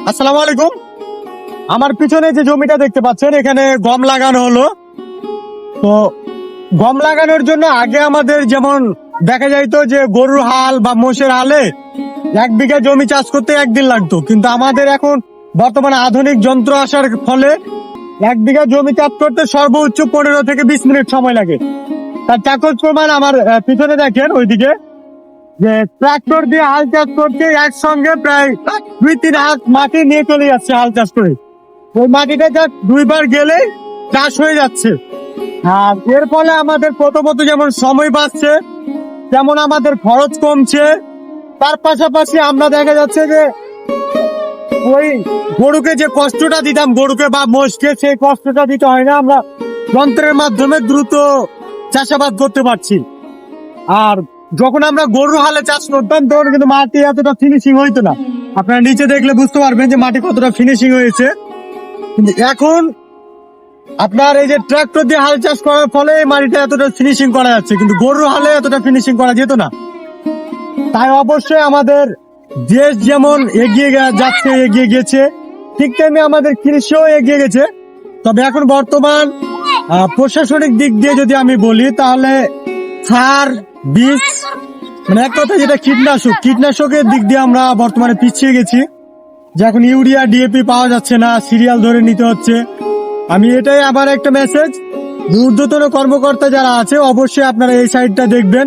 আসসালামু আলাইকুম। আমার পিছনে যে জমিটা দেখতে পাচ্ছেন, এখানে গম লাগানো হলো। তো গম লাগানোর জন্য আগে আমাদের যেমন দেখা যাইতো যে গরুর হাল বা মোষের হালে 1 বিঘা জমি চাষ করতে 1 দিন লাগতো, কিন্তু আমাদের এখন বর্তমানে আধুনিক যন্ত্র আসার ফলে 1 বিঘা জমি চাষ করতে সর্বোচ্চ 15 থেকে 20 মিনিট সময় লাগে। তার চাকর প্রমাণ আমার পিছনে দেখেন ওইদিকে, যে ট্রাক্টর দিয়ে হাল চাষ করতে একসঙ্গে প্রায় 2-3 হাত মাটি নিয়ে চলে যাচ্ছে হাল চাষ করে। ওই মাটিটা যা 2 বার গেলে চাষ হয়ে যাচ্ছে। আর এর ফলে আমাদের প্রথমত যেমন সময় বাঁচছে, তেমন আমাদের খরচ কমছে। তার পাশাপাশি আমরা দেখা যাচ্ছে যে ওই গরুকে যে কষ্টটা দিতাম, গরুকে বা মোষকে, সেই কষ্টটা দিতে হয় না। আমরা যন্ত্রের মাধ্যমে দ্রুত চাষাবাদ করতে পারছি। আর যখন আমরা গরুর হালে চাষ করতাম তখন কিন্তু মাটি এতটা ফিনিশিং হইতো না। আপনারা নিচে দেখলে বুঝতে পারবেন যে মাটি কতটা ফিনিশিং হয়েছে। কিন্তু এখন আপনার এই যে ট্রাক্টর দিয়ে হাল চাষ করার ফলে এই মাটিটা এতটা ফিনিশিং করা যাচ্ছে, কিন্তু গরুর হালে এতটা ফিনিশিং করা যেত না। তাই অবশ্যই আমাদের দেশ যেমন এগিয়ে গেছে, ঠিক তেমনি আমাদের কৃষিও এগিয়ে গেছে। তবে এখন বর্তমান প্রশাসনিক দিক দিয়ে যদি আমি বলি, তাহলে সার, বীজ, মানে এক কথা যেটা কীটনাশকের দিক দিয়ে আমরা বর্তমানে পিছিয়ে গেছি। যে এখন ইউরিয়া, ডিএপি পাওয়া যাচ্ছে না, সিরিয়াল ধরে নিতে হচ্ছে। আমি এটাই আবার একটা মেসেজ, ঊর্ধ্বতন কর্মকর্তা যারা আছে অবশ্যই আপনারা এই সাইডটা দেখবেন।